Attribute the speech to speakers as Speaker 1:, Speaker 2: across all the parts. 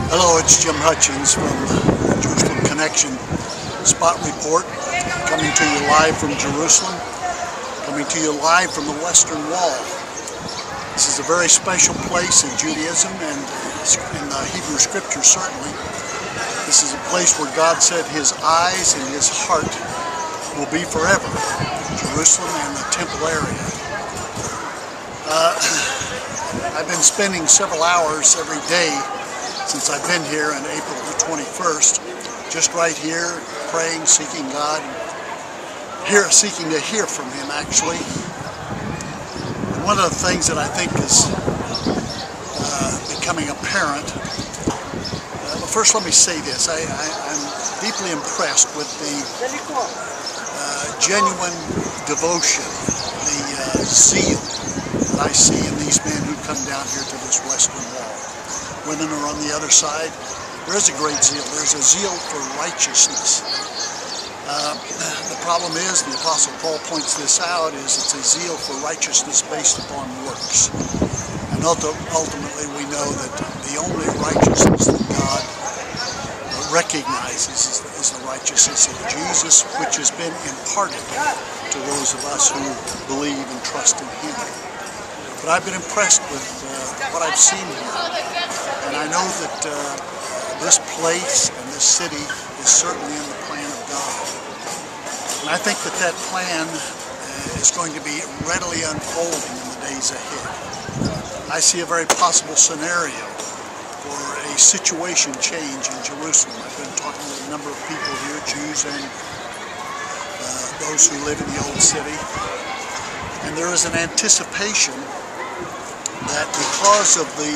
Speaker 1: Hello, it's Jim Hutchens from Jerusalem Connection Spot Report, coming to you live from Jerusalem, coming to you live from the Western Wall. This is a very special place in Judaism and in the Hebrew Scriptures certainly. This is a place where God said His eyes and His heart will be forever, Jerusalem and the temple area. I've been spending several hours every day since I've been here on April the 21st, just right here, praying, seeking God, seeking to hear from Him actually. And one of the things that I think is becoming apparent, but first let me say this, I'm deeply impressed with the genuine devotion, the zeal that I see in these men who come down here to this Western Wall. Women are on the other side. There is a great zeal. There's a zeal for righteousness. The problem is, the Apostle Paul points this out, is it's a zeal for righteousness based upon works. And ultimately we know that the only righteousness that God recognizes is the righteousness of Jesus, which has been imparted to those of us who believe and trust in Him. But I've been impressed with what I've seen here. And I know that this place and this city is certainly in the plan of God. And I think that that plan is going to be readily unfolding in the days ahead. I see a very possible scenario for a situation change in Jerusalem. I've been talking with a number of people here, Jews and those who live in the old city. And there is an anticipation that because of the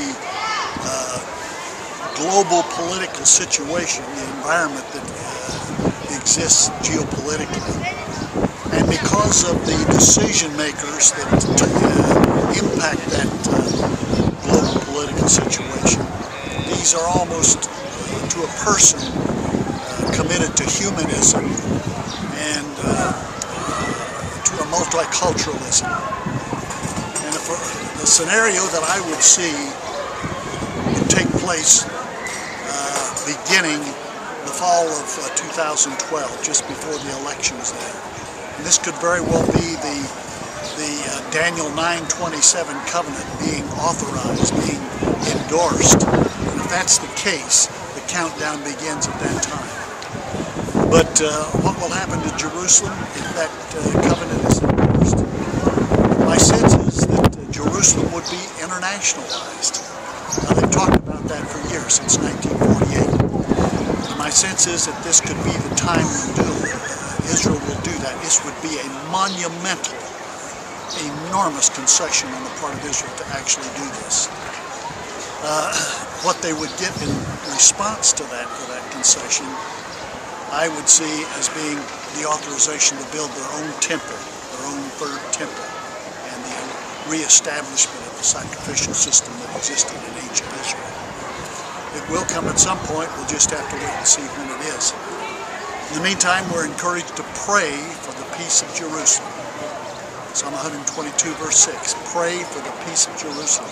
Speaker 1: global political situation, the environment that exists geopolitically, and because of the decision makers that impact that global political situation, these are almost to a person committed to humanism and to a multiculturalism. And if the scenario that I would see would take place beginning the fall of 2012, just before the elections there. And this could very well be the Daniel 9:27 covenant being authorized, being endorsed. And if that's the case, the countdown begins at that time. But what will happen to Jerusalem if that covenant is endorsed? My sense is that Jerusalem would be internationalized. Now, they've talked about that for years, since 1948. And my sense is that this could be the time when Israel will do that. This would be a monumental, enormous concession on the part of Israel to actually do this. What they would get in response to that, for that concession, I would see as being the authorization to build their own temple, their own third temple, and the reestablishment of the sacrificial system that existed in ancient Israel. It will come at some point. We'll just have to wait and see when it is. In the meantime, we're encouraged to pray for the peace of Jerusalem. Psalm 122 verse 6, pray for the peace of Jerusalem.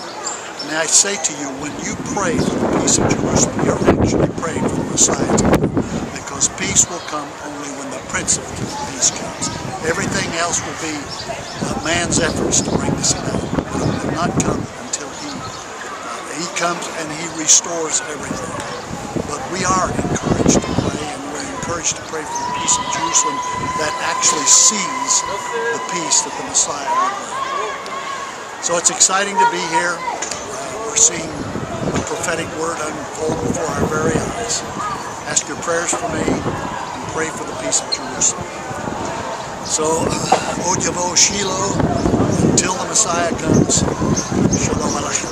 Speaker 1: And I say to you, when you pray for the peace of Jerusalem, you're actually praying for the Messiah to come, because peace will come only when the Prince of Peace comes. Everything else will be man's efforts to bring this about. But it will not come until He comes and He restores everything. But we are encouraged to pray, and we're encouraged to pray for the peace of Jerusalem that actually sees the peace that the Messiah will bring. So it's exciting to be here. We're seeing the prophetic word unfold before our very eyes. Ask your prayers for me and pray for the peace of Jerusalem. So, Od Yavo Shiloh, until the Messiah comes, Shalom Aleichem.